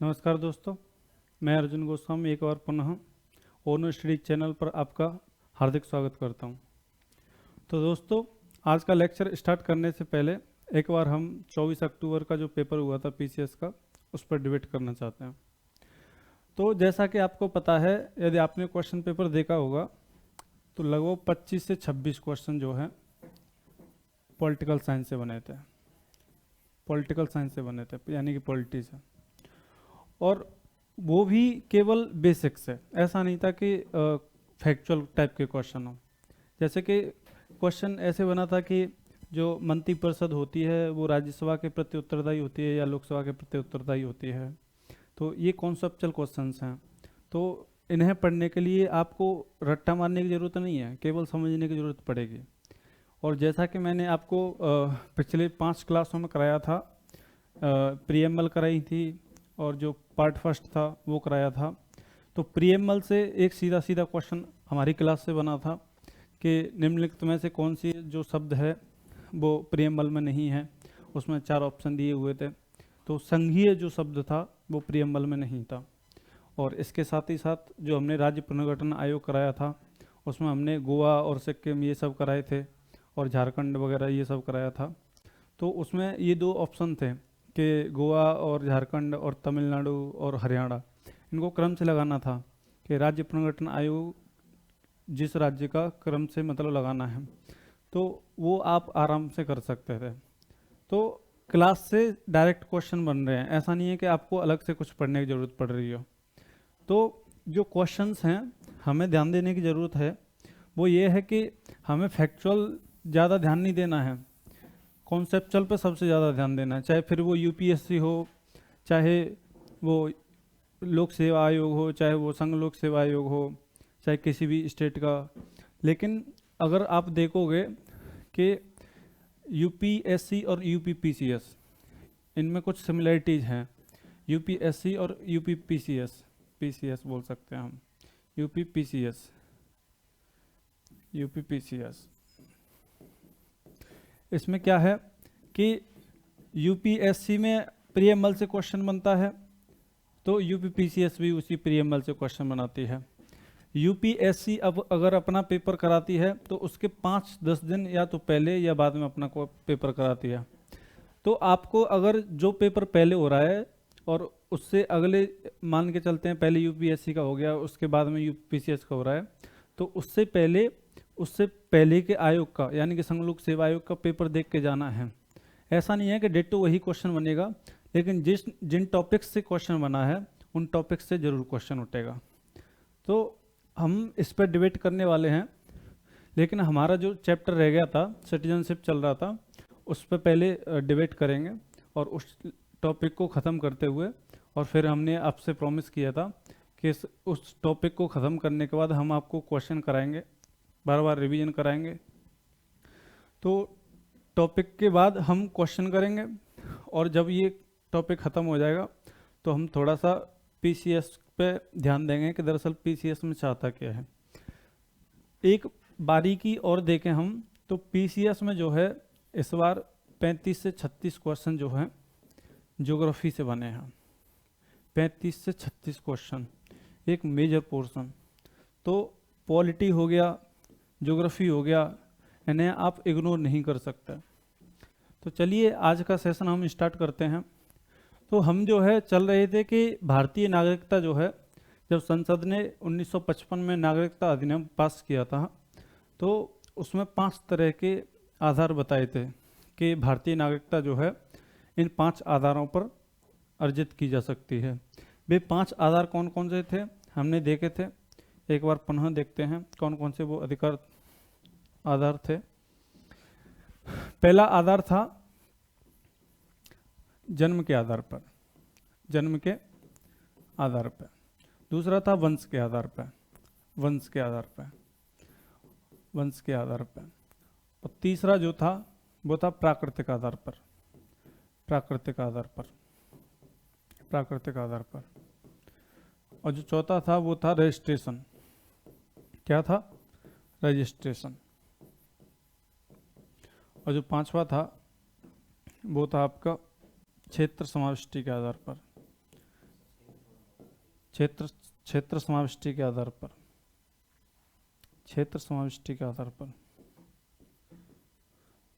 नमस्कार दोस्तों, मैं अर्जुन गोस्वामी एक बार पुनः ओनो स्टडी चैनल पर आपका हार्दिक स्वागत करता हूं। तो दोस्तों, आज का लेक्चर स्टार्ट करने से पहले एक बार हम 24 अक्टूबर का जो पेपर हुआ था पीसीएस का, उस पर डिबेट करना चाहते हैं। तो जैसा कि आपको पता है, यदि आपने क्वेश्चन पेपर देखा होगा तो लगभग 25 से 26 क्वेश्चन जो है पॉलिटिकल साइंस से बने थे। यानी कि पॉलिटी से, और वो भी केवल बेसिक्स है। ऐसा नहीं था कि फैक्चुअल टाइप के क्वेश्चन हो। जैसे कि क्वेश्चन ऐसे बना था कि जो मंत्रिपरिषद होती है वो राज्यसभा के प्रति उत्तरदायी होती है या लोकसभा के प्रति उत्तरदायी होती है। तो ये कॉन्सेप्चुअल क्वेश्चंस हैं। तो इन्हें पढ़ने के लिए आपको रट्टा मारने की ज़रूरत नहीं है, केवल समझने की ज़रूरत पड़ेगी। और जैसा कि मैंने आपको पिछले 5 क्लासों में कराया था, प्रीएमएल कराई थी और जो पार्ट फर्स्ट था वो कराया था। तो प्रीएमएल से एक सीधा सीधा क्वेश्चन हमारी क्लास से बना था कि निम्नलिखित में से कौन सी जो शब्द है वो प्रीएमएल में नहीं है। उसमें 4 ऑप्शन दिए हुए थे। तो संघीय जो शब्द था वो प्रीएमएल में नहीं था। और इसके साथ ही साथ जो हमने राज्य पुनर्गठन आयोग कराया था उसमें हमने गोवा और सिक्किम ये सब कराए थे और झारखंड वगैरह ये सब कराया था। तो उसमें ये 2 ऑप्शन थे कि गोवा और झारखंड और तमिलनाडु और हरियाणा, इनको क्रम से लगाना था कि राज्य पुनर्गठन आयोग जिस राज्य का क्रम से मतलब लगाना है। तो वो आप आराम से कर सकते थे। तो क्लास से डायरेक्ट क्वेश्चन बन रहे हैं, ऐसा नहीं है कि आपको अलग से कुछ पढ़ने की ज़रूरत पड़ रही हो। तो जो क्वेश्चंस हैं हमें ध्यान देने की ज़रूरत है वो ये है कि हमें फैक्चुअल ज़्यादा ध्यान नहीं देना है, कॉन्सेप्चुअल पे सबसे ज़्यादा ध्यान देना है। चाहे फिर वो यूपीएससी हो, चाहे वो लोक सेवा आयोग हो, चाहे वो संघ लोक सेवा आयोग हो, चाहे किसी भी स्टेट का। लेकिन अगर आप देखोगे कि यूपीएससी और यूपीपीसीएस, इनमें कुछ सिमिलरिटीज़ हैं। यूपीएससी और यूपीपीसीएस, पीसीएस बोल सकते हैं हम, यूपीपीसीएस, यूपीपीसीएस, इसमें क्या है कि यूपीएससी में प्रीएमएल से क्वेश्चन बनता है तो यूपीपीसीएस भी उसी प्रीएमएल से क्वेश्चन बनाती है। यूपीएससी अब अगर अपना पेपर कराती है तो उसके 5-10 दिन या तो पहले या बाद में अपना पेपर कराती है। तो आपको अगर जो पेपर पहले हो रहा है और उससे अगले, मान के चलते हैं पहले यूपीएससी का हो गया उसके बाद में यूपीसीएस का हो रहा है, तो उससे पहले के आयोग का यानी कि संघ लोक सेवा आयोग का पेपर देख के जाना है। ऐसा नहीं है कि डिट्टो वही क्वेश्चन बनेगा, लेकिन जिन टॉपिक्स से क्वेश्चन बना है उन टॉपिक्स से जरूर क्वेश्चन उठेगा। तो हम इस पर डिबेट करने वाले हैं। लेकिन हमारा जो चैप्टर रह गया था, सिटीजनशिप चल रहा था, उस पर पहले डिबेट करेंगे और उस टॉपिक को ख़त्म करते हुए, और फिर हमने आपसे प्रॉमिस किया था कि उस टॉपिक को ख़त्म करने के बाद हम आपको क्वेश्चन कराएंगे, बार बार रिवीजन कराएंगे। तो टॉपिक के बाद हम क्वेश्चन करेंगे और जब ये टॉपिक ख़त्म हो जाएगा तो हम थोड़ा सा पीसीएस पे ध्यान देंगे कि दरअसल पीसीएस में चाहता क्या है। एक बारीकी और देखें हम तो पीसीएस में जो है इस बार 35 से 36 क्वेश्चन जो हैं ज्योग्राफी से बने हैं। 35 से 36 क्वेश्चन, एक मेजर पोर्शन। तो पॉलिटी हो गया, ज्योग्राफी हो गया, इन्हें आप इग्नोर नहीं कर सकते। तो चलिए आज का सेशन हम स्टार्ट करते हैं। तो हम जो है चल रहे थे कि भारतीय नागरिकता जो है, जब संसद ने 1955 में नागरिकता अधिनियम पास किया था तो उसमें 5 तरह के आधार बताए थे कि भारतीय नागरिकता जो है इन 5 आधारों पर अर्जित की जा सकती है। वे 5 आधार कौन कौन से थे हमने देखे थे, एक बार पुनः देखते हैं कौन कौन से वो अधिकार आधार थे। पहला आधार था जन्म के आधार पर, जन्म के आधार पर। दूसरा था वंश के आधार पर, वंश के आधार पर, वंश के आधार पर। और तीसरा जो था वो था प्राकृतिक आधार पर, प्राकृतिक आधार पर, प्राकृतिक आधार पर। और जो चौथा था वो था रजिस्ट्रेशन। क्या था? रजिस्ट्रेशन। और जो 5वां था वो था आपका क्षेत्र समाविष्टि के आधार पर, क्षेत्र समाविष्टि के आधार पर, क्षेत्र समाविष्टि के आधार पर,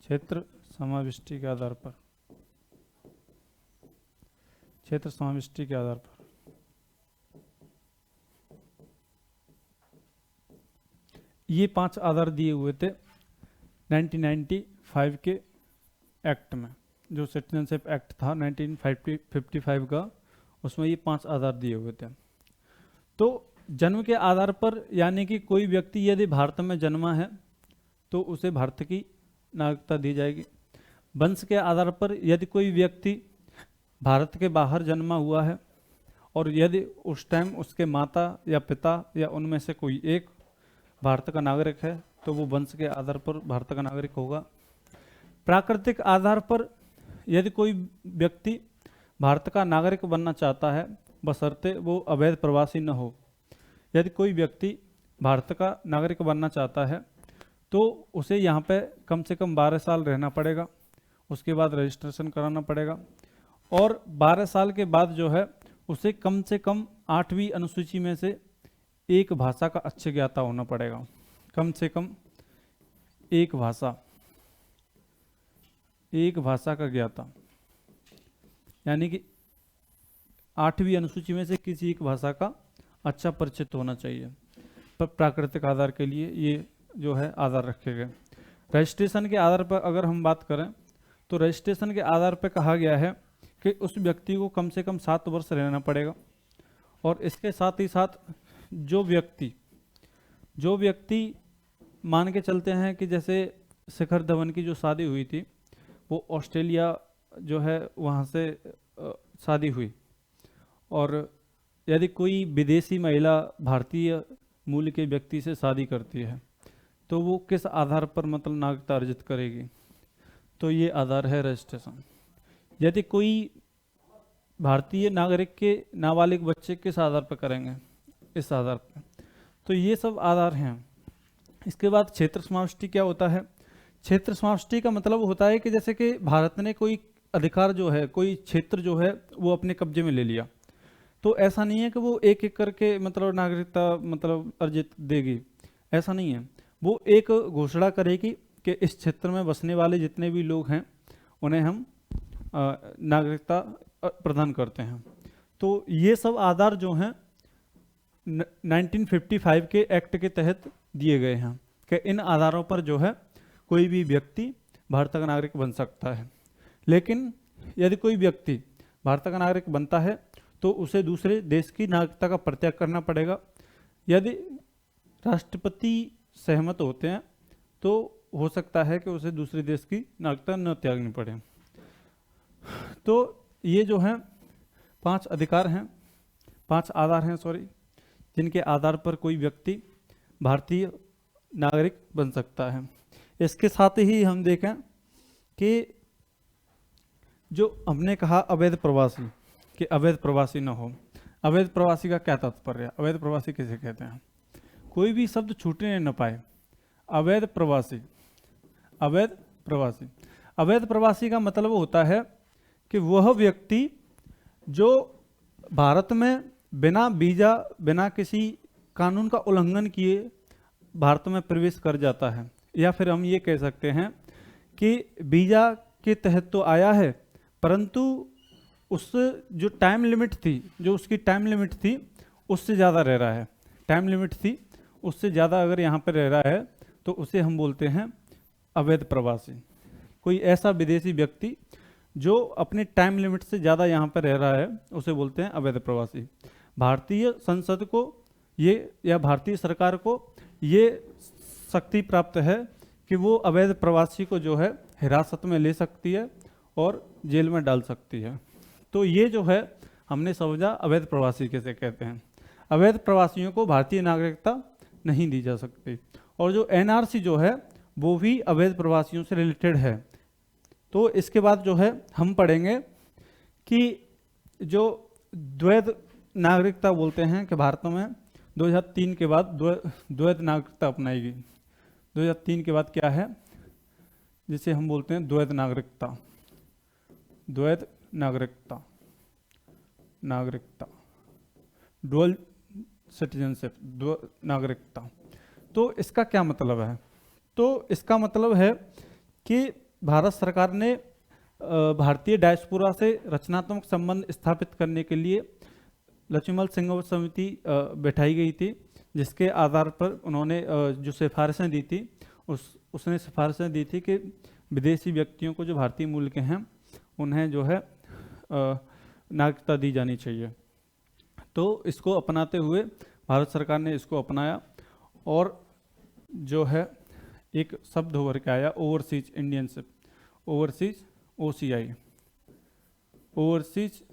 क्षेत्र समाविष्टि के आधार पर, क्षेत्र समाविष्टि के आधार पर ये 5 आधार दिए हुए थे 1995 के एक्ट में, जो सिटीजनशिप एक्ट था 1955 का, उसमें ये 5 आधार दिए हुए थे। तो जन्म के आधार पर, यानी कि कोई व्यक्ति यदि भारत में जन्मा है तो उसे भारत की नागरिकता दी जाएगी। वंश के आधार पर, यदि कोई व्यक्ति भारत के बाहर जन्मा हुआ है और यदि उस टाइम उसके माता या पिता या उनमें से कोई एक भारत का नागरिक है तो वो वंश के आधार पर भारत का नागरिक होगा। प्राकृतिक आधार पर, यदि कोई व्यक्ति भारत का नागरिक बनना चाहता है बशर्ते वो अवैध प्रवासी न हो। यदि कोई व्यक्ति भारत का नागरिक बनना चाहता है तो उसे यहाँ पे कम से कम 12 साल रहना पड़ेगा, उसके बाद रजिस्ट्रेशन कराना पड़ेगा, और 12 साल के बाद जो है उसे कम से कम 8वीं अनुसूची में से एक भाषा का अच्छे ज्ञाता होना पड़ेगा। कम से कम एक भाषा का ज्ञाता, यानी कि 8वीं अनुसूची में से किसी एक भाषा का अच्छा परिचित होना चाहिए। पर प्राकृतिक आधार के लिए ये जो है आधार रखे गए। रजिस्ट्रेशन के आधार पर अगर हम बात करें तो रजिस्ट्रेशन के आधार पर कहा गया है कि उस व्यक्ति को कम से कम 7 वर्ष रहना पड़ेगा, और इसके साथ ही साथ जो व्यक्ति मान के चलते हैं कि जैसे शिखर धवन की जो शादी हुई थी वो ऑस्ट्रेलिया जो है वहाँ से शादी हुई, और यदि कोई विदेशी महिला भारतीय मूल के व्यक्ति से शादी करती है तो वो किस आधार पर मतलब नागरिकता अर्जित करेगी, तो ये आधार है रजिस्ट्रेशन। यदि कोई भारतीय नागरिक के नाबालिग बच्चे किस आधार पर करेंगे, इस आधार पर। तो ये सब आधार हैं। इसके बाद क्षेत्र समाविष्टि क्या होता है? क्षेत्र समाविष्टि का मतलब होता है कि जैसे कि भारत ने कोई अधिकार जो है, कोई क्षेत्र जो है वो अपने कब्जे में ले लिया, तो ऐसा नहीं है कि वो एक एक करके मतलब नागरिकता मतलब अर्जित देगी, ऐसा नहीं है। वो एक घोषणा करेगी कि इस क्षेत्र में बसने वाले जितने भी लोग हैं उन्हें हम नागरिकता प्रदान करते हैं। तो ये सब आधार जो हैं 1955 के एक्ट के तहत दिए गए हैं कि इन आधारों पर जो है कोई भी व्यक्ति भारत का नागरिक बन सकता है। लेकिन यदि कोई व्यक्ति भारत का नागरिक बनता है तो उसे दूसरे देश की नागरिकता का परित्याग करना पड़ेगा। यदि राष्ट्रपति सहमत होते हैं तो हो सकता है कि उसे दूसरे देश की नागरिकता न त्यागनी पड़े। तो ये जो हैं 5 अधिकार हैं, 5 आधार हैं जिनके आधार पर कोई व्यक्ति भारतीय नागरिक बन सकता है। इसके साथ ही हम देखें कि जो हमने कहा अवैध प्रवासी, कि अवैध प्रवासी न हो। अवैध प्रवासी का क्या तात्पर्य है? अवैध प्रवासी किसे कहते हैं? कोई भी शब्द छूटने न पाए। अवैध प्रवासी, अवैध प्रवासी, अवैध प्रवासी का मतलब होता है कि वह व्यक्ति जो भारत में बिना वीजा, बिना किसी कानून का उल्लंघन किए भारत में प्रवेश कर जाता है, या फिर हम ये कह सकते हैं कि वीजा के तहत तो आया है परंतु उस जो टाइम लिमिट थी, जो उसकी टाइम लिमिट थी उससे ज़्यादा रह रहा है। टाइम लिमिट थी उससे ज़्यादा अगर यहाँ पर रह रहा है तो उसे हम बोलते हैं अवैध प्रवासी। कोई ऐसा विदेशी व्यक्ति जो अपने टाइम लिमिट से ज़्यादा यहाँ पर रह रहा है उसे बोलते हैं अवैध प्रवासी। भारतीय संसद को ये, या भारतीय सरकार को ये शक्ति प्राप्त है कि वो अवैध प्रवासी को जो है हिरासत में ले सकती है और जेल में डाल सकती है। तो ये जो है हमने समझा अवैध प्रवासी किसे कहते हैं। अवैध प्रवासियों को भारतीय नागरिकता नहीं दी जा सकती। और जो एनआरसी जो है वो भी अवैध प्रवासियों से रिलेटेड है। तो इसके बाद जो है हम पढ़ेंगे कि जो द्वैध नागरिकता बोलते हैं कि भारत में 2003 के बाद द्वैध नागरिकता अपनाएगी। 2003 के बाद क्या है जिसे हम बोलते हैं द्वैध नागरिकता। द्वैध नागरिकता, नागरिकता डुअल सिटीजनशिप, नागरिकता। तो इसका क्या मतलब है? तो इसका मतलब है कि भारत सरकार ने भारतीय डायस्पोरा से रचनात्मक संबंध स्थापित करने के लिए लक्ष्मण सिंह समिति बैठाई गई थी, जिसके आधार पर उन्होंने जो सिफारिशें दी थी उसने सिफारिशें दी थी कि विदेशी व्यक्तियों को जो भारतीय मूल के हैं उन्हें जो है नागरिकता दी जानी चाहिए। तो इसको अपनाते हुए भारत सरकार ने इसको अपनाया और जो है एक शब्द उभर के आया overseas Indianship, overseas OCI, overseas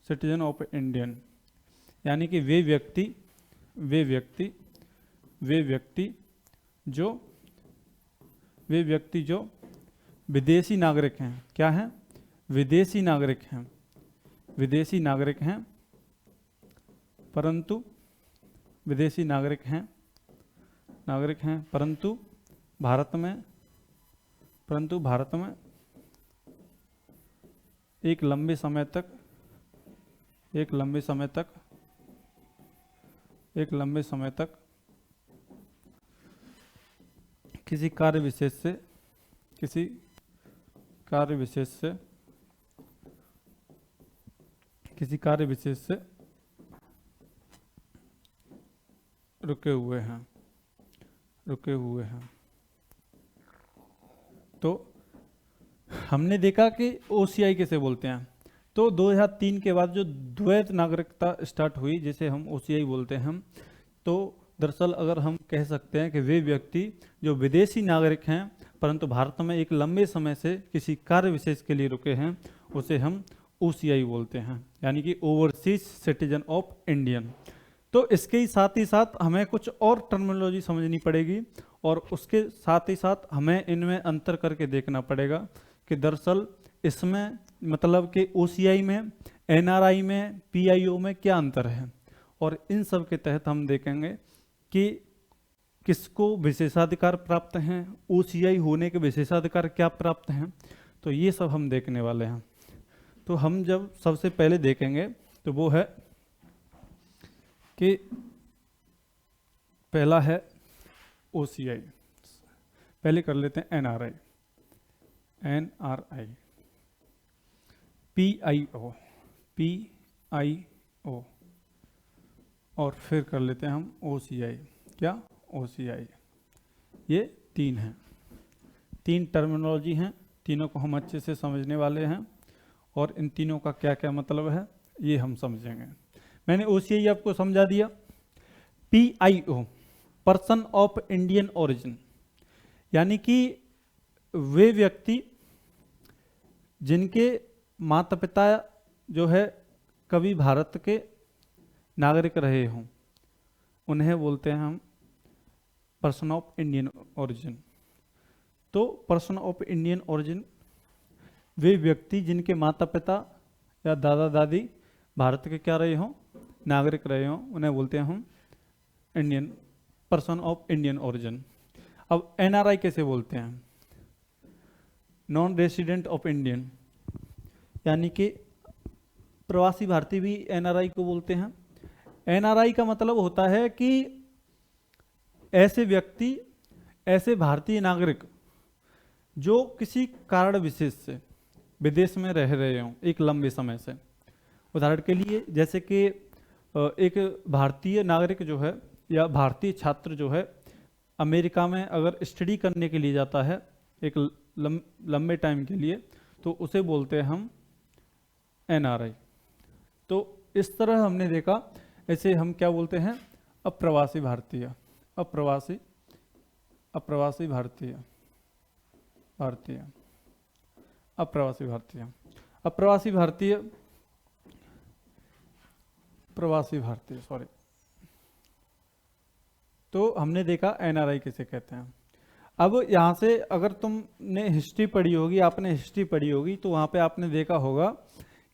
citizen of Indian, यानी कि वे व्यक्ति जो विदेशी नागरिक हैं। क्या हैं? विदेशी नागरिक हैं, परंतु विदेशी नागरिक हैं परंतु भारत में एक लंबे समय तक किसी कार्य विशेष से रुके हुए हैं। तो हमने देखा कि OCI कैसे बोलते हैं। तो 2003 के बाद जो द्वैत नागरिकता स्टार्ट हुई, जिसे हम OCI बोलते हैं, तो दरअसल अगर हम कह सकते हैं कि वे व्यक्ति जो विदेशी नागरिक हैं परंतु भारत में एक लंबे समय से किसी कार्य विशेष के लिए रुके हैं, उसे हम OCI बोलते हैं, यानी कि ओवरसीज सिटीजन ऑफ इंडियन। तो इसके ही साथ हमें कुछ और टर्मिनोलॉजी समझनी पड़ेगी और उसके साथ ही साथ हमें इनमें अंतर करके देखना पड़ेगा कि दरअसल इसमें मतलब कि OCI में, NRI में, PIO में क्या अंतर है, और इन सब के तहत हम देखेंगे कि किसको विशेषाधिकार प्राप्त हैं, OCI होने के विशेषाधिकार क्या प्राप्त हैं। तो ये सब हम देखने वाले हैं। तो हम जब सबसे पहले देखेंगे तो वो है कि पहला है OCI, पहले कर लेते हैं NRI, PIO और फिर कर लेते हैं हम OCI। क्या? OCI। ये तीन हैं, तीन टर्मिनोलॉजी हैं, तीनों को हम अच्छे से समझने वाले हैं और इन तीनों का क्या क्या मतलब है ये हम समझेंगे। मैंने OCI आपको समझा दिया। PIO, person of Indian origin, यानी कि वे व्यक्ति जिनके माता पिता जो है कभी भारत के नागरिक रहे हों, उन्हें बोलते हैं हम पर्सन ऑफ इंडियन ओरिजिन। तो पर्सन ऑफ इंडियन ओरिजिन वे व्यक्ति जिनके माता पिता या दादा दादी भारत के क्या रहे हों, नागरिक रहे हों, उन्हें बोलते हैं हम Indian, person of Indian origin. अब NRI कैसे बोलते हैं? नॉन रेसिडेंट ऑफ इंडियन, यानी कि प्रवासी भारतीय भी NRI को बोलते हैं। NRI का मतलब होता है कि ऐसे व्यक्ति, ऐसे भारतीय नागरिक जो किसी कारण विशेष से विदेश में रह रहे हों एक लंबे समय से। उदाहरण के लिए जैसे कि एक भारतीय नागरिक जो है या भारतीय छात्र जो है अमेरिका में अगर स्टडी करने के लिए जाता है एक लंबे टाइम के लिए, तो उसे बोलते हैं हम NRI। तो इस तरह हमने देखा, ऐसे हम क्या बोलते हैं? अप्रवासी भारतीय, अप्रवासी भारतीय, अप्रवासी भारतीय, अप्रवासी भारतीय, प्रवासी भारतीय, सॉरी। तो हमने देखा NRI किसे कहते हैं। अब यहाँ से अगर तुमने हिस्ट्री पढ़ी होगी, आपने हिस्ट्री पढ़ी होगी, तो वहाँ पे आपने देखा होगा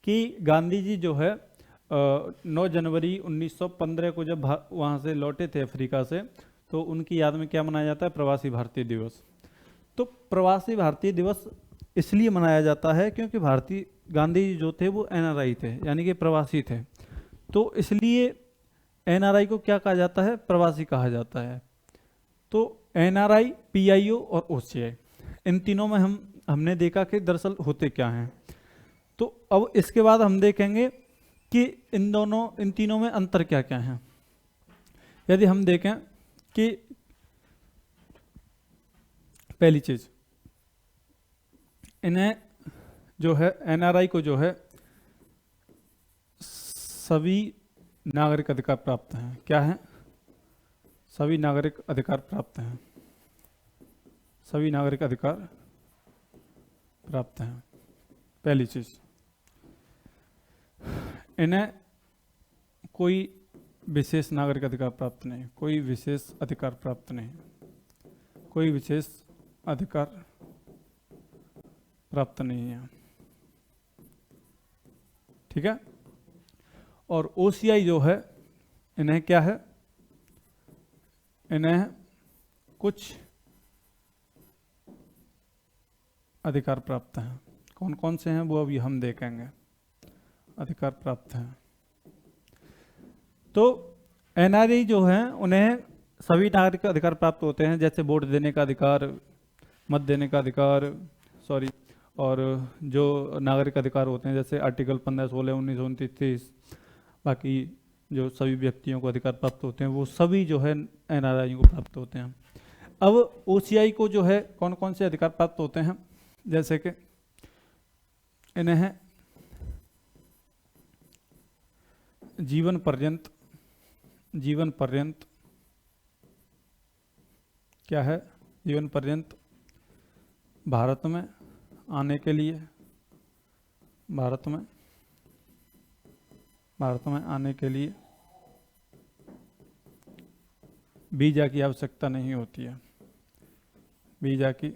कि गांधी जी जो है 9 जनवरी 1915 को जब वहाँ से लौटे थे अफ्रीका से, तो उनकी याद में क्या मनाया जाता है? प्रवासी भारतीय दिवस। तो प्रवासी भारतीय दिवस इसलिए मनाया जाता है क्योंकि गांधी जी जो थे वो NRI थे, यानी कि प्रवासी थे। तो इसलिए एनआरआई को क्या कहा जाता है? प्रवासी कहा जाता है। तो एनआरआई, पीआईओ और ओसीआई, इन तीनों में हमने देखा कि दरअसल होते क्या हैं। तो अब इसके बाद हम देखेंगे कि इन तीनों में अंतर क्या क्या है। यदि हम देखें कि पहली चीज, इन्हें जो है एनआरआई को जो है सभी नागरिक अधिकार प्राप्त हैं। क्या है? सभी नागरिक अधिकार प्राप्त हैं। सभी नागरिक अधिकार प्राप्त हैं। पहली चीज, इन्हें कोई विशेष नागरिक अधिकार प्राप्त नहीं, कोई विशेष अधिकार प्राप्त नहीं, कोई विशेष अधिकार प्राप्त नहीं है। ठीक है। और ओसीआई जो है, इन्हें क्या है? इन्हें कुछ अधिकार प्राप्त हैं। कौन कौन से हैं वो अभी हम देखेंगे। अधिकार प्राप्त हैं। तो एनआरआई जो है उन्हें सभी नागरिक अधिकार प्राप्त होते हैं, जैसे वोट देने का अधिकार, मत देने का अधिकार, और जो नागरिक अधिकार होते हैं जैसे आर्टिकल 15, 16, 19, 29, 30, बाकी जो सभी व्यक्तियों को अधिकार प्राप्त होते हैं वो सभी जो है एनआरआई को प्राप्त होते हैं। अब ओसीआई को जो है कौन कौन से अधिकार प्राप्त होते हैं, जैसे कि इन्हें जीवन पर्यंत क्या है? जीवन पर्यंत भारत में आने के लिए, भारत में आने के लिए वीजा की आवश्यकता नहीं होती है। वीजा की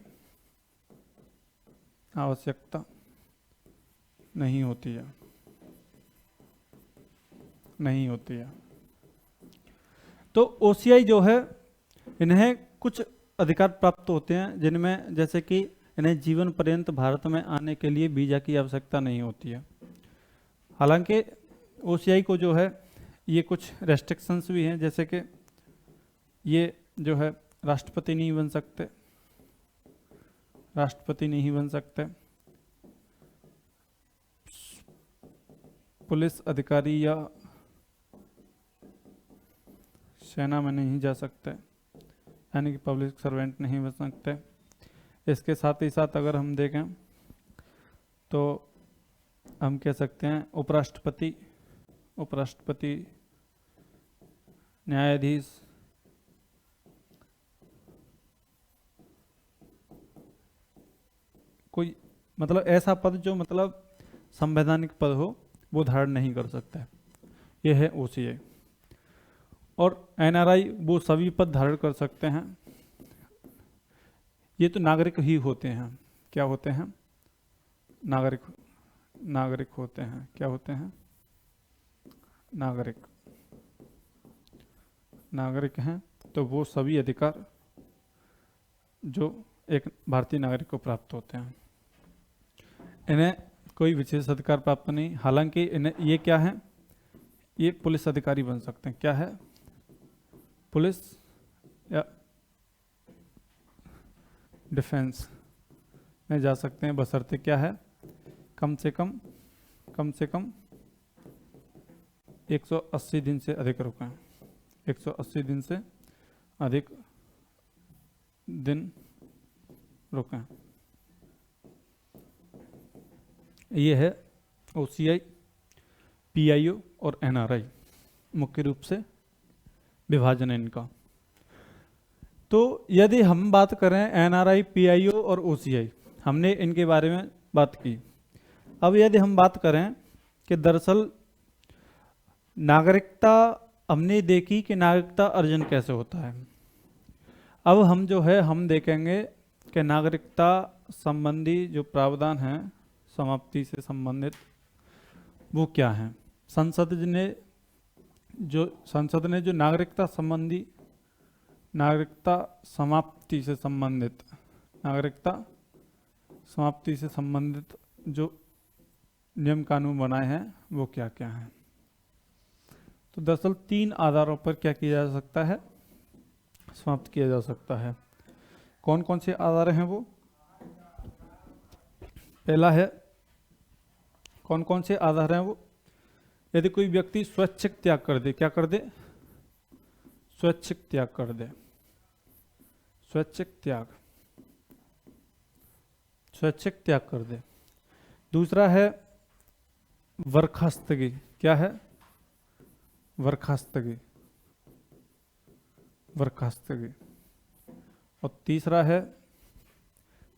आवश्यकता नहीं होती है, नहीं होती है। तो ओसीआई जो है, इन्हें कुछ अधिकार प्राप्त होते हैं जिनमें जैसे कि इन्हें जीवन पर्यंत भारत में आने के लिए वीजा की आवश्यकता नहीं होती है। हालांकि ओसीआई को जो है ये कुछ रेस्ट्रिक्शंस भी हैं, जैसे कि ये जो है राष्ट्रपति नहीं बन सकते, राष्ट्रपति नहीं बन सकते, पुलिस अधिकारी या सेना में नहीं जा सकते, यानी कि पब्लिक सर्वेंट नहीं बन सकते। इसके साथ ही साथ अगर हम देखें तो हम कह सकते हैं उपराष्ट्रपति, न्यायाधीश, कोई मतलब ऐसा पद जो मतलब संवैधानिक पद हो वो धारण नहीं कर सकता है। यह है ओसीआई। और एनआरआई वो सभी पद धारण कर सकते हैं। ये तो नागरिक ही होते हैं। क्या होते हैं? नागरिक होते हैं। क्या होते हैं? नागरिक हैं। तो वो सभी अधिकार जो एक भारतीय नागरिक को प्राप्त होते हैं, इन्हें कोई विशेष अधिकार प्राप्त नहीं। हालांकि इन्हें ये क्या है? ये पुलिस अधिकारी बन सकते हैं। क्या है? पुलिस या डिफेंस में जा सकते हैं, बशर्ते क्या है? कम से कम 180 दिन से अधिक रुकें। 180 दिन से अधिक दिन रुकें। ये है ओसीआई, पीआईओ और एनआरआई, मुख्य रूप से विभाजन है इनका। तो यदि हम बात करें एनआरआई, पीआईओ और ओसीआई, हमने इनके बारे में बात की। अब यदि हम बात करें कि दरअसल नागरिकता, हमने देखी कि नागरिकता अर्जन कैसे होता है। अब हम जो है हम देखेंगे कि नागरिकता संबंधी जो प्रावधान हैं समाप्ति से संबंधित वो क्या हैं। संसद ने जो नागरिकता समाप्ति से संबंधित जो नियम कानून बनाए हैं वो क्या क्या हैं। तो तो दरअसल 3 आधारों पर क्या किया जा सकता है, समाप्त किया जा सकता है। कौन कौन से आधार हैं वो? पहला है, कौन कौन से आधार हैं वो? यदि कोई व्यक्ति स्वैच्छिक त्याग कर दे, क्या कर दे? स्वैच्छिक त्याग कर दे, स्वैच्छिक त्याग, स्वैच्छिक त्याग कर दे। दूसरा है बर्खास्तगी, क्या है? बर्खास्तगी, बर्खास्तगी। और तीसरा है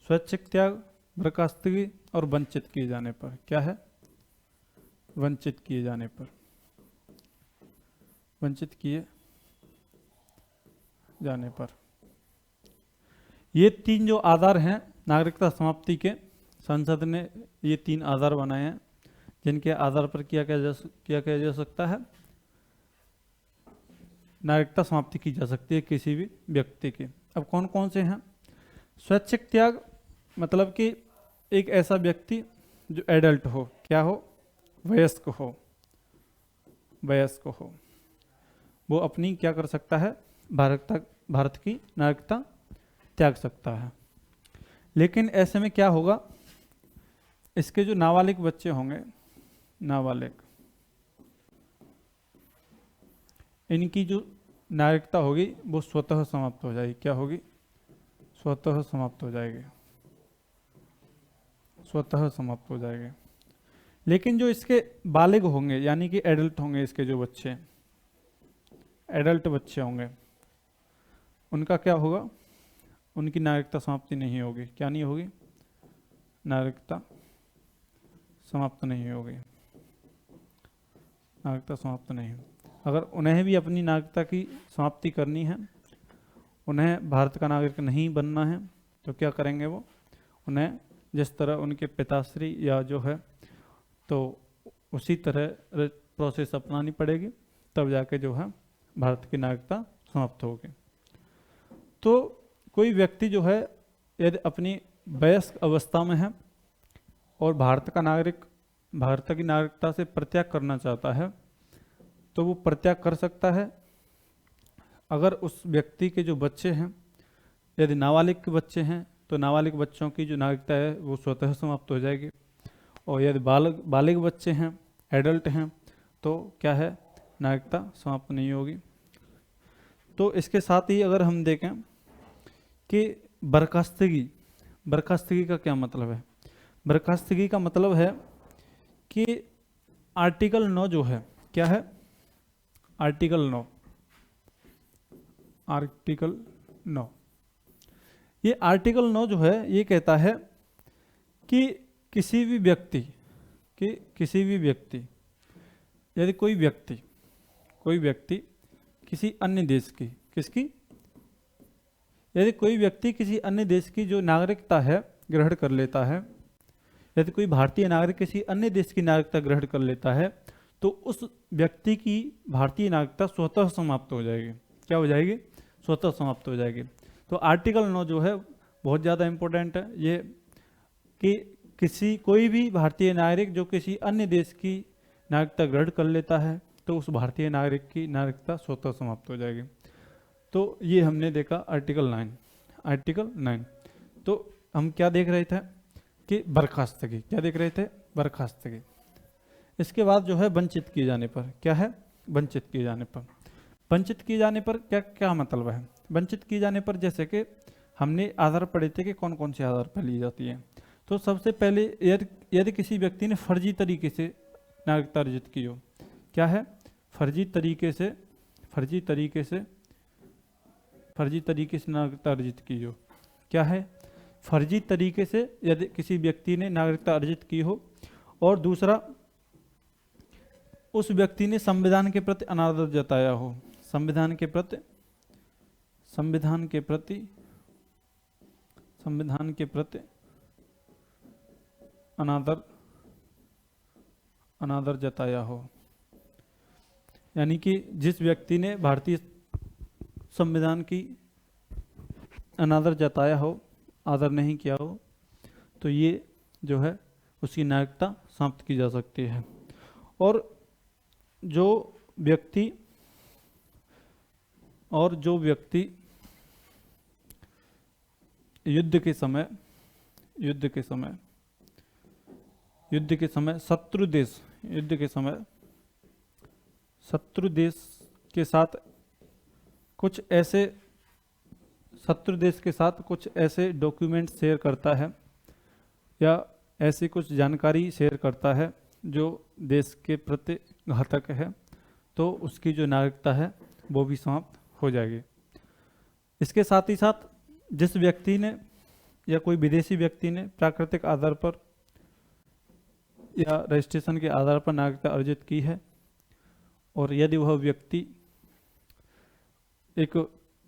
स्वैच्छिक त्याग, बर्खास्तगी और वंचित किए जाने पर, क्या है? वंचित किए जाने पर, वंचित किए जाने पर। ये 3 जो आधार हैं नागरिकता समाप्ति के, संसद ने ये 3 आधार बनाए हैं जिनके आधार पर क्या किया जा सकता है, नागरिकता समाप्ति की जा सकती है किसी भी व्यक्ति की। अब कौन कौन से हैं? स्वैच्छिक त्याग मतलब कि एक ऐसा व्यक्ति जो एडल्ट हो, क्या हो? वयस्क हो, वयस्क हो, वो अपनी क्या कर सकता है, भारत की नागरिकता त्याग सकता है। लेकिन ऐसे में क्या होगा, इसके जो नाबालिग बच्चे होंगे, नाबालिग, इनकी जो नागरिकता होगी वो स्वतः समाप्त हो जाएगी। क्या होगी? स्वतः समाप्त हो जाएगी, स्वतः समाप्त हो जाएगी। लेकिन जो इसके बालिग होंगे यानी कि एडल्ट होंगे, इसके जो बच्चे एडल्ट बच्चे होंगे, उनका क्या होगा? उनकी नागरिकता समाप्ति नहीं होगी। क्या नहीं होगी? नागरिकता समाप्त नहीं होगी, नागरिकता समाप्त नहीं। अगर उन्हें भी अपनी नागरिकता की समाप्ति करनी है, उन्हें भारत का नागरिक नहीं बनना है, तो क्या करेंगे वो? उन्हें जिस तरह उनके पिताश्री या जो है, तो उसी तरह प्रोसेस अपनानी पड़ेगी, तब जाके जो है भारत की नागरिकता समाप्त होगी। तो कोई व्यक्ति जो है यदि अपनी वयस्क अवस्था में है और भारत की नागरिकता से परित्याग करना चाहता है, तो वो परित्याग कर सकता है। अगर उस व्यक्ति के जो बच्चे हैं, यदि नाबालिग के बच्चे हैं, तो नाबालिग बच्चों की जो नागरिकता है वो स्वतः समाप्त हो जाएगी। और यदि बालिग बच्चे हैं, एडल्ट हैं, तो क्या है, नागरिकता समाप्त नहीं होगी। तो इसके साथ ही अगर हम देखें कि बर्खास्तगी का क्या मतलब है? बर्खास्तगी का मतलब है कि आर्टिकल 9 जो है, क्या है? आर्टिकल 9, आर्टिकल 9, ये आर्टिकल 9 जो है ये कहता है कि किसी भी व्यक्ति यदि कोई व्यक्ति किसी अन्य देश की, किसकी? यदि कोई व्यक्ति किसी अन्य देश की जो नागरिकता है ग्रहण कर लेता है, यदि कोई भारतीय नागरिक किसी अन्य देश की नागरिकता ग्रहण कर लेता है, तो उस व्यक्ति की भारतीय नागरिकता स्वतः समाप्त हो जाएगी। क्या हो जाएगी? स्वतः समाप्त हो जाएगी। तो आर्टिकल 9 जो है बहुत ज़्यादा इम्पोर्टेंट है, ये कि कोई भी भारतीय नागरिक जो किसी अन्य देश की नागरिकता ग्रहण कर लेता है, तो उस भारतीय नागरिक की नागरिकता स्वतः समाप्त हो जाएगी। तो ये हमने देखा आर्टिकल 9। तो हम क्या देख रहे थे कि बर्खास्तगी, क्या देख रहे थे? बर्खास्तगी। इसके बाद जो है वंचित किए जाने पर, क्या है? वंचित किए जाने पर। वंचित किए जाने पर क्या क्या मतलब है? वंचित किए जाने पर जैसे कि हमने आधार पढ़े थे कि कौन कौन से आधार पर ली जाती है। तो सबसे पहले यदि किसी व्यक्ति ने फर्जी तरीके से नागरिकता अर्जित की हो, क्या है? फर्जी तरीके से नागरिकता अर्जित की हो, क्या है? फर्जी तरीके से यदि किसी व्यक्ति ने नागरिकता अर्जित की हो। और दूसरा, उस व्यक्ति ने संविधान के प्रति अनादर जताया हो, संविधान के प्रति अनादर जताया हो, यानी कि जिस व्यक्ति ने भारतीय संविधान की अनादर जताया हो, आदर नहीं किया हो, तो ये जो है उसकी नागरिकता समाप्त की जा सकती है। और जो व्यक्ति युद्ध के समय शत्रु देश के साथ कुछ ऐसे डॉक्यूमेंट शेयर करता है या ऐसी कुछ जानकारी शेयर करता है जो देश के प्रति घातक है, तो उसकी जो नागरिकता है वो भी समाप्त हो जाएगी। इसके साथ ही साथ जिस व्यक्ति ने या कोई विदेशी व्यक्ति ने प्राकृतिक आधार पर या रजिस्ट्रेशन के आधार पर नागरिकता अर्जित की है और यदि वह व्यक्ति एक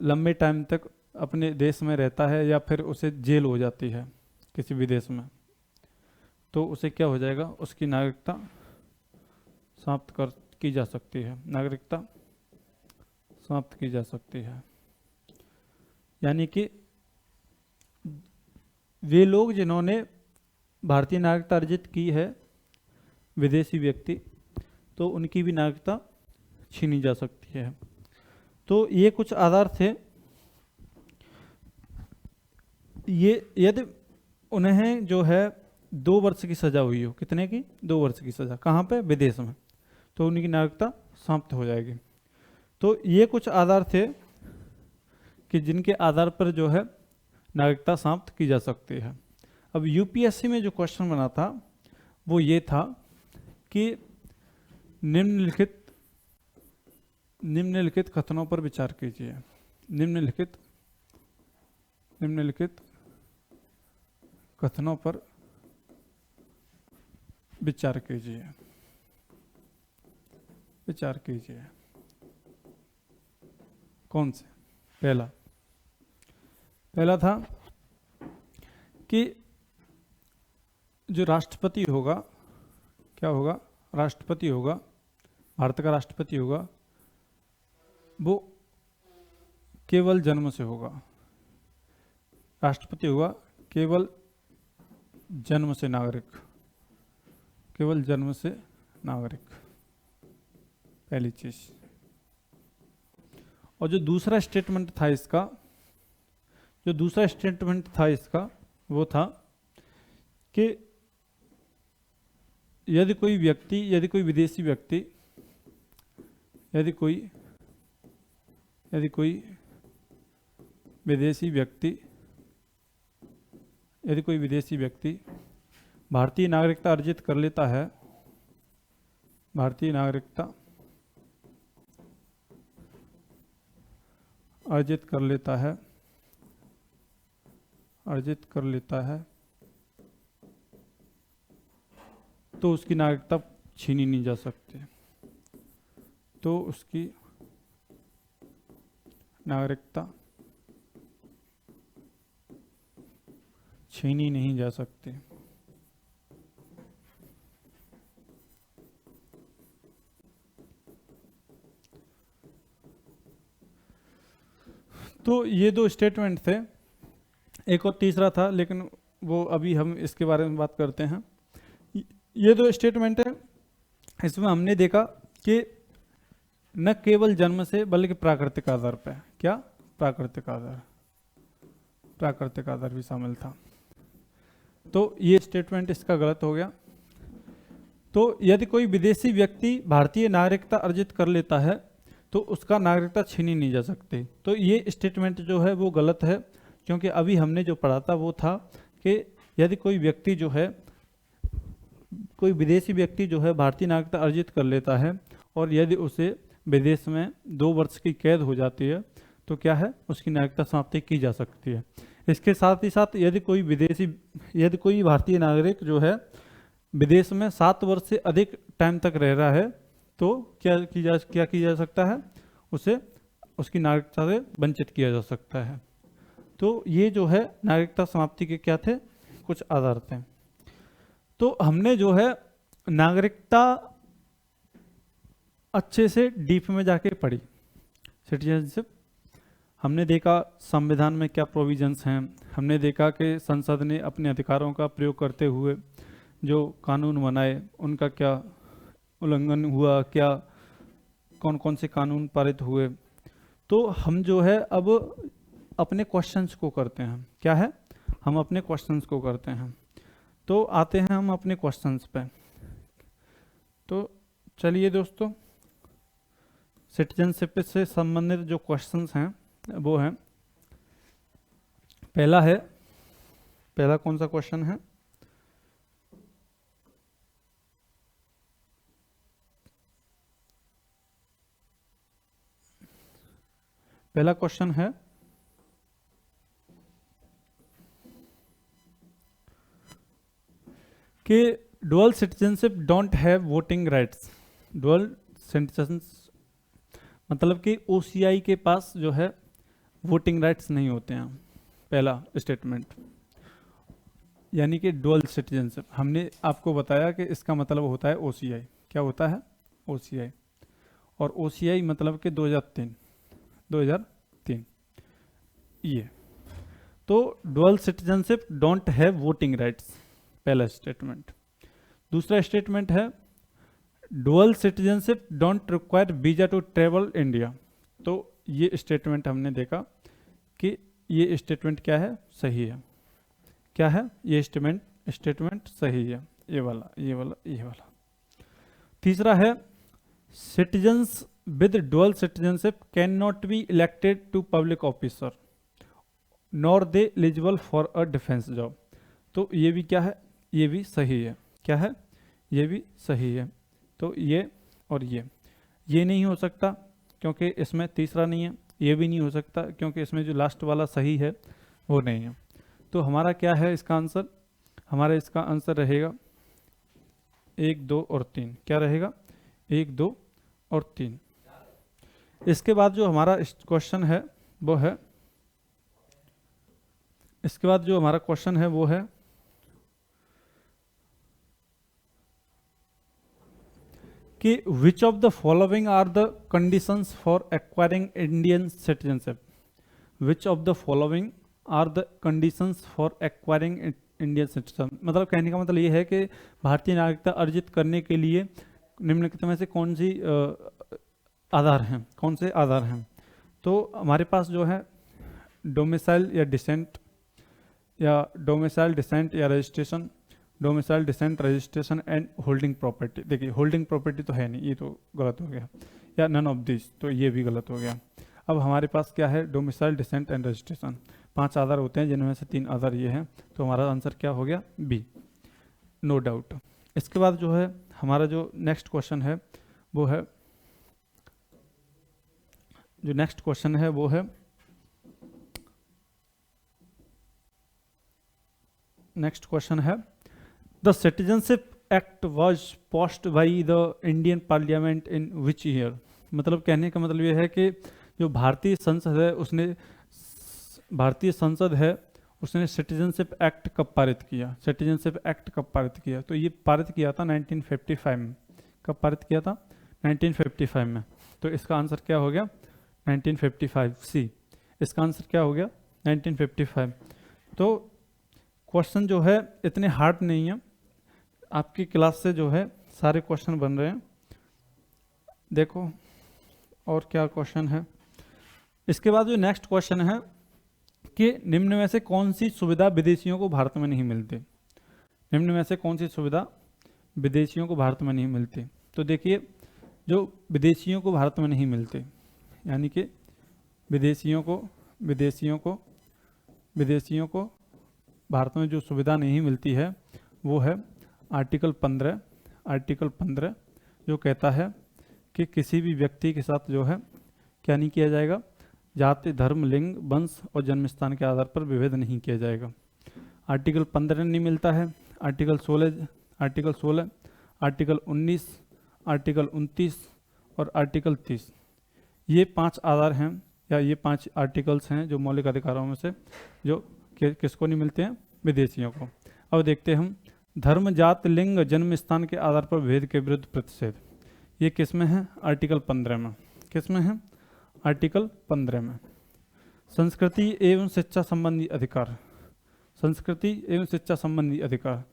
लंबे टाइम तक अपने देश में रहता है या फिर उसे जेल हो जाती है किसी विदेश में, तो उसे क्या हो जाएगा, उसकी नागरिकता समाप्त की जा सकती है, नागरिकता समाप्त की जा सकती है। यानी कि वे लोग जिन्होंने भारतीय नागरिकता अर्जित की है, विदेशी व्यक्ति, तो उनकी भी नागरिकता छीनी जा सकती है। तो ये कुछ आधार थे। ये यदि उन्हें जो है 2 वर्ष की सजा हुई हो, कितने की, 2 वर्ष की सजा, कहाँ पे, विदेश में, तो उनकी नागरिकता समाप्त हो जाएगी। तो ये कुछ आधार थे कि जिनके आधार पर जो है नागरिकता समाप्त की जा सकती है। अब यूपीएससी में जो क्वेश्चन बना था वो ये था कि निम्नलिखित कथनों पर विचार कीजिए। निम्नलिखित कथनों पर विचार कीजिए। कौन से? पहला था कि जो राष्ट्रपति होगा, क्या होगा, राष्ट्रपति होगा, भारत का राष्ट्रपति होगा, वो केवल जन्म से होगा। राष्ट्रपति होगा केवल जन्म से नागरिक, केवल जन्म से नागरिक, पहली चीज। और जो दूसरा स्टेटमेंट था इसका, वो था कि यदि कोई विदेशी व्यक्ति भारतीय नागरिकता अर्जित कर लेता है, अर्जित कर लेता है, तो उसकी नागरिकता छीनी नहीं जा सकती, तो उसकी नागरिकता छीनी नहीं जा सकती। तो ये 2 स्टेटमेंट थे। एक और तीसरा था, लेकिन वो अभी हम इसके बारे में बात करते हैं। ये 2 स्टेटमेंट है, इसमें हमने देखा कि न केवल जन्म से बल्कि प्राकृतिक आधार पे, क्या, प्राकृतिक आधार भी शामिल था। तो ये स्टेटमेंट इसका गलत हो गया। तो यदि कोई विदेशी व्यक्ति भारतीय नागरिकता अर्जित कर लेता है तो उसका नागरिकता छीनी नहीं जा सकती। तो ये स्टेटमेंट जो है वो गलत है, क्योंकि अभी हमने जो पढ़ा था वो था कि यदि कोई विदेशी व्यक्ति जो है भारतीय नागरिकता अर्जित कर लेता है और यदि उसे विदेश में 2 वर्ष की कैद हो जाती है, तो क्या है, उसकी नागरिकता समाप्ति की जा सकती है। इसके साथ ही साथ यदि कोई भारतीय नागरिक जो है विदेश में 7 वर्ष से अधिक टाइम तक रह रहा है, तो क्या किया जा सकता है, उसे उसकी नागरिकता से वंचित किया जा सकता है। तो ये जो है नागरिकता समाप्ति के क्या थे, कुछ आधार थे। तो हमने जो है नागरिकता अच्छे से डीप में जाके पढ़ी। सिटीजनशिप हमने देखा संविधान में क्या प्रोविजंस हैं, हमने देखा कि संसद ने अपने अधिकारों का प्रयोग करते हुए जो कानून बनाए उनका क्या उल्लंघन हुआ, क्या कौन कौन से कानून पारित हुए। तो हम जो है अब अपने क्वेश्चंस को करते हैं। क्या है? हम अपने क्वेश्चंस को करते हैं। तो आते हैं हम अपने क्वेश्चंस पे। तो चलिए दोस्तों, सिटीजनशिप से संबंधित जो क्वेश्चंस हैं वो हैं, पहला कौन सा क्वेश्चन है? पहला क्वेश्चन है कि dual citizenship don't have voting rights. Dual citizens मतलब कि ओसीआई के पास जो है वोटिंग राइट्स नहीं होते हैं। पहला स्टेटमेंट, यानी कि डुअल सिटीजनशिप। हमने आपको बताया कि इसका मतलब होता है ओसीआई। क्या होता है? ओसीआई। और ओसीआई मतलब कि 2003 ये। तो dual citizenship don't have voting rights, पहला स्टेटमेंट। दूसरा स्टेटमेंट है dual citizenship don't require visa to travel India. तो ये स्टेटमेंट हमने देखा कि ये स्टेटमेंट क्या है? सही है। क्या है? ये स्टेटमेंट सही है। ये वाला। तीसरा है citizens with dual citizenship can not be elected to public officer nor they eligible for a defence job. तो ये भी क्या है? ये भी सही है। क्या है? ये भी सही है। तो ये और ये नहीं हो सकता क्योंकि इसमें तीसरा नहीं है। ये भी नहीं हो सकता क्योंकि इसमें जो लास्ट वाला सही है वो नहीं है। तो हमारा क्या है इसका आंसर? हमारा इसका आंसर रहेगा 1, 2 और 3। क्या रहेगा? 1, 2 और 3। इसके बाद जो हमारा क्वेश्चन है वो है, इसके बाद जो हमारा क्वेश्चन है वो है कि which of the following are the conditions for acquiring Indian citizenship. Which of the following are the conditions for acquiring Indian citizen. मतलब कहने का मतलब ये है कि भारतीय नागरिकता अर्जित करने के लिए निम्नलिखित में से कौन सी आधार हैं, कौन से आधार हैं? तो हमारे पास जो है डोमिसाइल या डिसेंट या registration, domicile descent registration and holding property. देखिए होल्डिंग प्रॉपर्टी तो है नहीं, ये तो गलत हो गया, या नन ऑफ दिस, तो ये भी गलत हो गया। अब हमारे पास क्या है? Domicile descent and registration. 5 आधार होते हैं जिनमें से 3 आधार ये हैं। तो हमारा आंसर क्या हो गया? B, no doubt. इसके बाद जो है हमारा जो नेक्स्ट क्वेश्चन है वो है, नेक्स्ट क्वेश्चन है the citizenship act was passed by the Indian parliament in which year. मतलब कहने का मतलब ये है कि जो भारतीय संसद है उसने सिटीजनशिप एक्ट कब पारित किया? सिटीजनशिप एक्ट कब पारित किया? तो ये पारित किया था 1955 में। कब पारित किया था? 1955 में। तो इसका आंसर क्या हो गया? 1955 सी। इसका आंसर क्या हो गया? 1955। तो क्वेश्चन जो है इतने हार्ड नहीं है, आपकी क्लास से जो है सारे क्वेश्चन बन रहे हैं। देखो और क्या क्वेश्चन है। इसके बाद जो नेक्स्ट क्वेश्चन है कि निम्न में से कौन सी सुविधा विदेशियों को भारत में नहीं मिलती। निम्न में से कौन सी सुविधा विदेशियों को भारत में नहीं मिलती? तो देखिए जो विदेशियों को भारत में नहीं मिलते, यानी कि विदेशियों को भारत में जो सुविधा नहीं मिलती है वो है आर्टिकल 15 जो कहता है कि किसी भी व्यक्ति के साथ जो है क्या नहीं किया जाएगा? जाति, धर्म, लिंग, वंश और जन्म स्थान के आधार पर विभेद नहीं किया जाएगा। आर्टिकल 15 नहीं मिलता है। आर्टिकल 16, आर्टिकल 19, आर्टिकल 29 और आर्टिकल 30, ये 5 आधार हैं या ये 5 आर्टिकल्स हैं जो मौलिक अधिकारों में से जो किसको नहीं मिलते हैं? विदेशियों को। अब देखते हैं हम धर्म, जात, लिंग, जन्म स्थान के आधार पर भेद के विरुद्ध प्रतिषेध, ये किस में है? आर्टिकल 15 में। किस में है? आर्टिकल 15 में। संस्कृति एवं शिक्षा संबंधी अधिकार,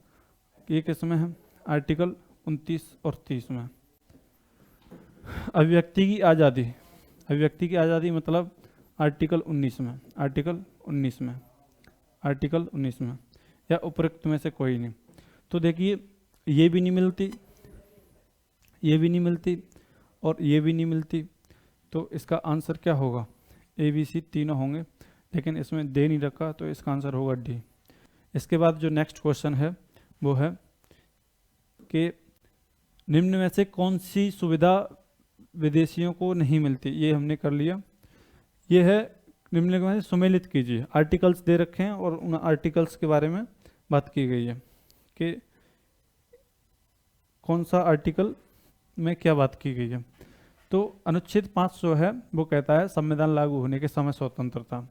ये किस में है? आर्टिकल 29 और 30 में। अभिव्यक्ति की आज़ादी, अभिव्यक्ति की आज़ादी मतलब आर्टिकल 19 में, आर्टिकल 19 में, आर्टिकल 19 में या उपरोक्त में से कोई नहीं। तो देखिए ये भी नहीं मिलती, ये भी नहीं मिलती और ये भी नहीं मिलती, तो इसका आंसर क्या होगा? ए बी सी तीनों होंगे, लेकिन इसमें दे नहीं रखा, तो इसका आंसर होगा डी। इसके बाद जो नेक्स्ट क्वेश्चन है वो है कि निम्न में से कौन सी सुविधा विदेशियों को नहीं मिलती? ये हमने कर लिया। ये है निम्न में से सुमेलित कीजिए। आर्टिकल्स दे रखे हैं और उन आर्टिकल्स के बारे में बात की गई है कि कौन सा आर्टिकल में क्या बात की गई है। तो अनुच्छेद 5 जो है वो कहता है संविधान लागू होने के समय स्वतंत्रता,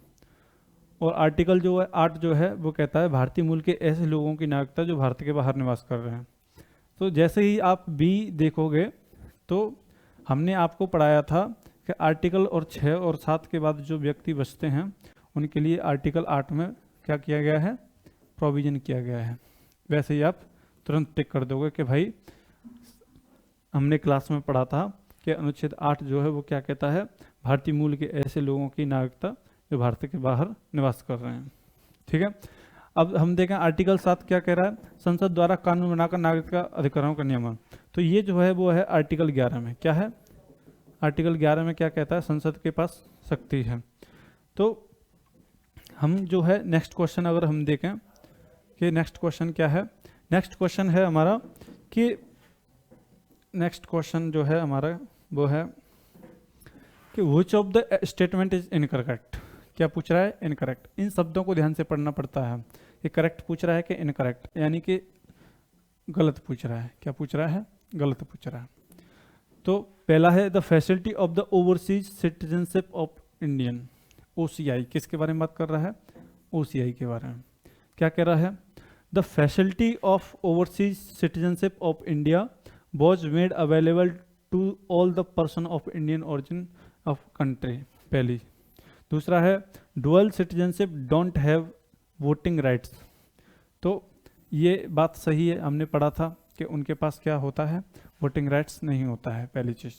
और आर्टिकल जो है 8 जो है वो कहता है भारतीय मूल के ऐसे लोगों की नागरिकता जो भारत के बाहर निवास कर रहे हैं। तो जैसे ही आप बी देखोगे तो हमने आपको पढ़ाया था कि आर्टिकल और 6 और 7 के बाद जो व्यक्ति बचते हैं उनके लिए आर्टिकल 8 में क्या किया गया है? प्रोविजन किया गया है। वैसे ही आप तुरंत टिक कर दोगे कि भाई हमने क्लास में पढ़ा था कि अनुच्छेद 8 जो है वो क्या कहता है? भारतीय मूल के ऐसे लोगों की नागरिकता जो भारत के बाहर निवास कर रहे हैं। ठीक है, अब हम देखें आर्टिकल 7 क्या कह रहा है? संसद द्वारा कानून बनाकर नागरिकता अधिकारों का नियमन। तो ये जो है वो है आर्टिकल 11 में। क्या है? आर्टिकल 11 में क्या कहता है? संसद के पास शक्ति है। तो हम जो है नेक्स्ट क्वेश्चन अगर हम देखें कि नेक्स्ट क्वेश्चन क्या है? नेक्स्ट क्वेश्चन है हमारा कि नेक्स्ट क्वेश्चन जो है हमारा वो है कि which of the statement is incorrect. क्या पूछ रहा है? इनकरेक्ट। इन शब्दों को ध्यान से पढ़ना पड़ता है कि करेक्ट पूछ रहा है कि इनकरेक्ट, यानी कि गलत पूछ रहा है। क्या पूछ रहा है? गलत पूछ रहा है। तो पहला है the facility of the overseas citizenship of Indian, OCI। किसके बारे में बात कर रहा है? OCI के बारे में। क्या कह रहा है? The facility of overseas citizenship of India was made available to all the person of Indian origin of country. पहली। दूसरा है dual citizenship don't have voting rights. तो ये बात सही है, हमने पढ़ा था कि उनके पास क्या होता है? वोटिंग राइट्स नहीं होता है, पहली चीज़।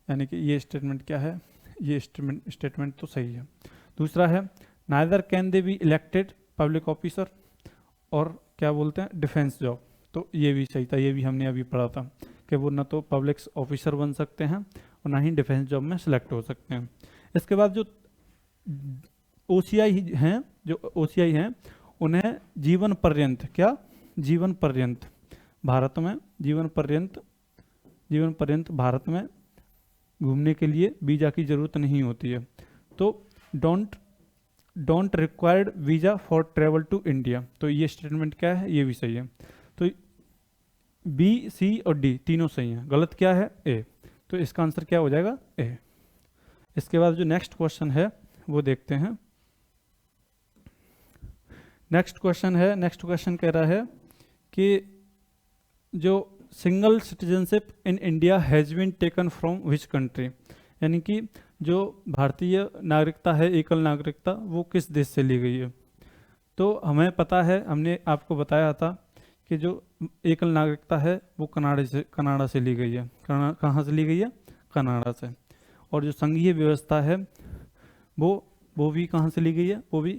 यानी कि ये स्टेटमेंट क्या है? ये स्टेटमेंट तो सही है। दूसरा है neither can they be elected public officer, और क्या बोलते हैं? Defence job. तो ये भी सही था, ये भी हमने अभी पढ़ा था कि वो ना तो पब्लिक ऑफिसर बन सकते हैं और ना ही डिफेंस जॉब में सिलेक्ट हो सकते हैं। इसके बाद जो OCI हैं, जो OCI हैं उन्हें जीवन पर्यंत, क्या? जीवन पर्यंत भारत में, जीवन पर्यंत भारत में घूमने के लिए वीज़ा की ज़रूरत नहीं होती है। तो don't required visa for travel to India. तो ये स्टेटमेंट क्या है? ये भी सही है। तो B, C और D तीनों सही हैं। गलत क्या है? A। तो इसका आंसर क्या हो जाएगा? A। इसके बाद जो नेक्स्ट क्वेश्चन है वो देखते हैं। नेक्स्ट क्वेश्चन कह रहा है कि जो single citizenship in India has been taken from which country, यानी कि जो भारतीय नागरिकता है, एकल नागरिकता, वो किस देश से ली गई है। तो हमें पता है, हमने आपको बताया था कि जो एकल नागरिकता है वो कनाडा से ली गई है। कहाँ से ली गई है? कनाडा से। और जो संघीय व्यवस्था है वो भी कहाँ से ली गई है? वो भी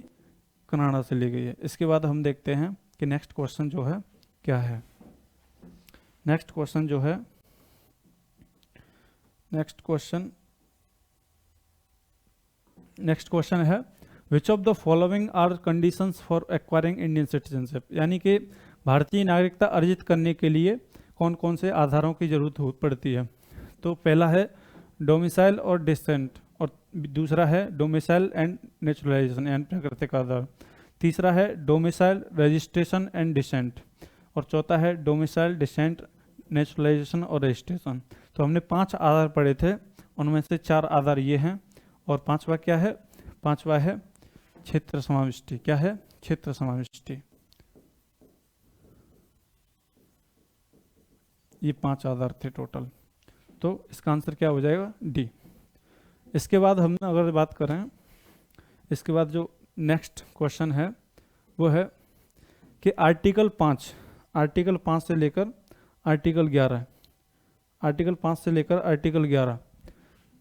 कनाडा से ली गई है। इसके बाद हम देखते हैं कि नेक्स्ट क्वेश्चन जो है क्या है। नेक्स्ट क्वेश्चन है which of the following are conditions for acquiring Indian citizenship, यानी कि भारतीय नागरिकता अर्जित करने के लिए कौन कौन से आधारों की जरूरत पड़ती है। तो पहला है डोमिसाइल और डिसेंट, और दूसरा है डोमिसाइल एंड नेचुरलाइजेशन एंड प्राकृतिक आधार। तीसरा है डोमिसाइल, रजिस्ट्रेशन एंड डिसेंट, और चौथा है डोमिसाइल, डिसेंट, नेचुरलाइजेशन और रजिस्ट्रेशन। तो हमने 5 आधार पढ़े थे, उनमें से 4 आधार ये हैं, और 5वां क्या है? 5वां है क्षेत्र समाविष्टि। क्या है? क्षेत्र समाविष्टि। ये 5 आधार थे टोटल। तो इसका आंसर क्या हो जाएगा? डी। इसके बाद हम अगर बात करें, इसके बाद जो नेक्स्ट क्वेश्चन है वो है कि आर्टिकल 5 से लेकर आर्टिकल आर्टिकल 5 से लेकर आर्टिकल 11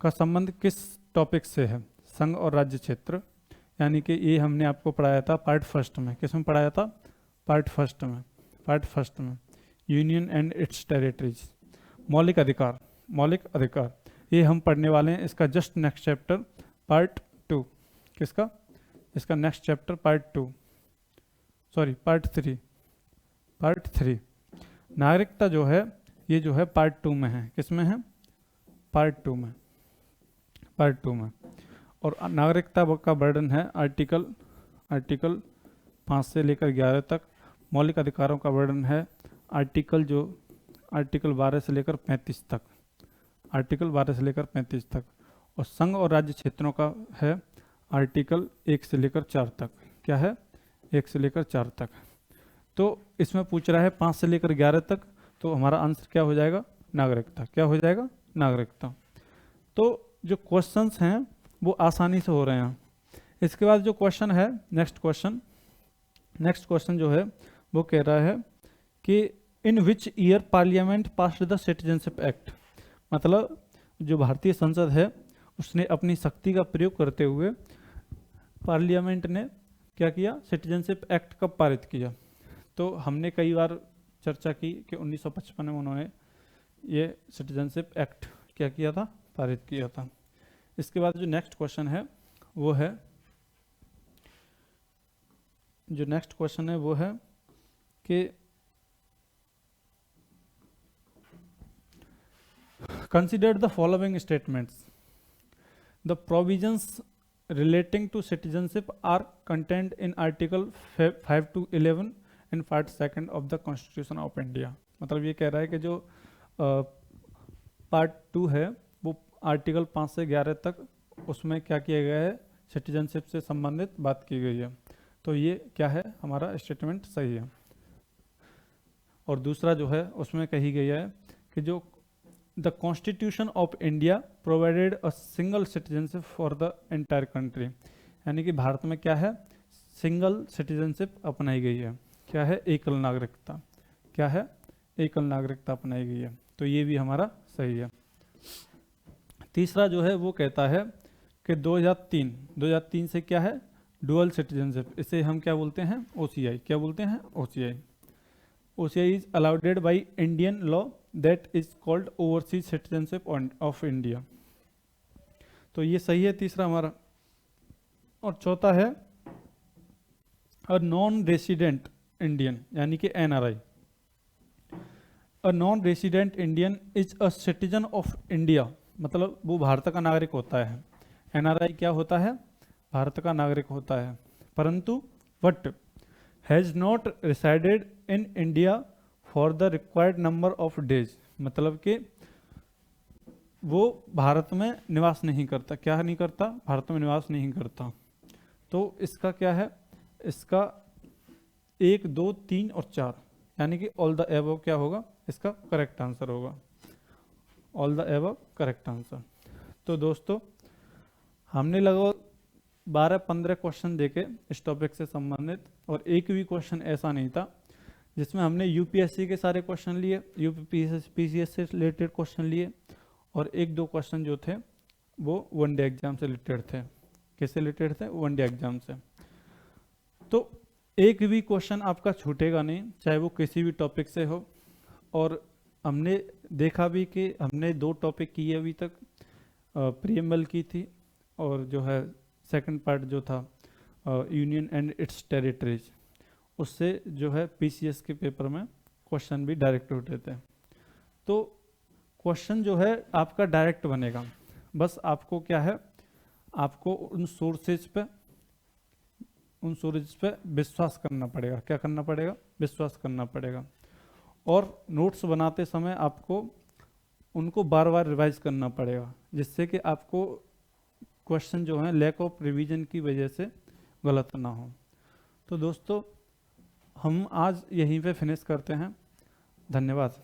का संबंध किस टॉपिक से है? संघ और राज्य क्षेत्र, यानी कि ये हमने आपको पढ़ाया था पार्ट फर्स्ट में। किस में पढ़ाया था? पार्ट फर्स्ट में यूनियन एंड इट्स टेरिटरीज, मौलिक अधिकार ये हम पढ़ने वाले हैं। इसका जस्ट नेक्स्ट चैप्टर पार्ट 2, किसका? इसका नेक्स्ट चैप्टर पार्ट 3। नागरिकता जो है ये जो है पार्ट 2 में है। किस में है? पार्ट 2 में। और नागरिकता का वर्णन है आर्टिकल 5 से लेकर 11 तक। मौलिक अधिकारों का वर्णन है आर्टिकल 12 से लेकर 35 तक। और संघ और राज्य क्षेत्रों का है आर्टिकल 1 से लेकर 4 तक। क्या है? 1 से लेकर 4 तक। तो इसमें पूछ रहा है 5 से लेकर 11 तक, तो हमारा आंसर क्या हो जाएगा? नागरिकता। क्या हो जाएगा? नागरिकता। तो जो क्वेश्चंस हैं वो आसानी से हो रहे हैं। इसके बाद जो क्वेश्चन है नेक्स्ट क्वेश्चन जो है वो कह रहा है कि in which year parliament passed the citizenship act, मतलब जो भारतीय संसद है उसने अपनी शक्ति का प्रयोग करते हुए पार्लियामेंट ने क्या किया? सिटीजनशिप एक्ट कब पारित किया? तो हमने कई बार चर्चा की कि 1955 में उन्होंने ये सिटीजनशिप एक्ट क्या किया था? पारित किया था। इसके बाद जो नेक्स्ट क्वेश्चन है वो है कि consider the following statements. The provisions relating to citizenship are contained in article 5 to 11 in part 2 of the Constitution of India. मतलब ये कह रहा है कि जो पार्ट 2 है वो आर्टिकल 5 से 11 तक, उसमें क्या किया गया है? सिटीजनशिप से संबंधित बात की गई है। तो ये क्या है? हमारा स्टेटमेंट सही है। और दूसरा जो है उसमें कही गई है कि जो the constitution of India provided a single citizenship for the entire country, यानी कि भारत में क्या है? सिंगल सिटीजनशिप अपनाई गई है। क्या है? एकल नागरिकता। क्या है? एकल नागरिकता अपनाई गई है। तो ये भी हमारा सही है। तीसरा जो है वो कहता है कि 2003 से क्या है? डुअल सिटीजनशिप, इसे हम क्या बोलते हैं? OCI। क्या बोलते हैं? OCI is allowed by Indian law that is called overseas citizenship of India. तो ये सही है तीसरा हमारा। और चौथा है अ नॉन रेसिडेंट इंडियन, यानी कि NRI। A non resident Indian is a citizen of India, मतलब वो भारत का नागरिक होता है। NRI क्या होता है? भारत का नागरिक होता है, परंतु but has not resided in India for the required number of days, मतलब कि वो भारत में निवास नहीं करता। क्या नहीं करता? भारत में निवास नहीं करता। तो इसका क्या है? इसका 1, 2, 3 और 4, यानी कि ऑल द एबव क्या होगा? इसका करेक्ट आंसर होगा। All the above correct answer. तो दोस्तों हमने लगभग 12-15 क्वेश्चन देखे इस टॉपिक से संबंधित, और एक भी क्वेश्चन ऐसा नहीं था जिसमें हमने यूपीएससी के सारे क्वेश्चन लिए, यूपीपीसीएस से रिलेटेड क्वेश्चन लिए, और 1-2 क्वेश्चन जो थे वो वनडे एग्जाम से रिलेटेड थे। किससे रिलेटेड थे? वनडे एग्जाम से। तो एक भी क्वेश्चन आपका छूटेगा नहीं, चाहे वो किसी भी टॉपिक से हो। और हमने देखा भी कि हमने 2 टॉपिक किए अभी तक, प्रीएम्बल की थी, और जो है सेकंड पार्ट जो था यूनियन एंड इट्स टेरिटरीज, उससे जो है पीसीएस के पेपर में क्वेश्चन भी डायरेक्ट उठे थे। तो क्वेश्चन जो है आपका डायरेक्ट बनेगा, बस आपको क्या है? आपको उन सोर्सेज पे विश्वास करना पड़ेगा। क्या करना पड़ेगा? विश्वास करना पड़ेगा। और नोट्स बनाते समय आपको उनको बार बार रिवाइज करना पड़ेगा, जिससे कि आपको क्वेश्चन जो है लैक ऑफ रिवीजन की वजह से गलत ना हो। तो दोस्तों हम आज यहीं पे फिनिश करते हैं। धन्यवाद।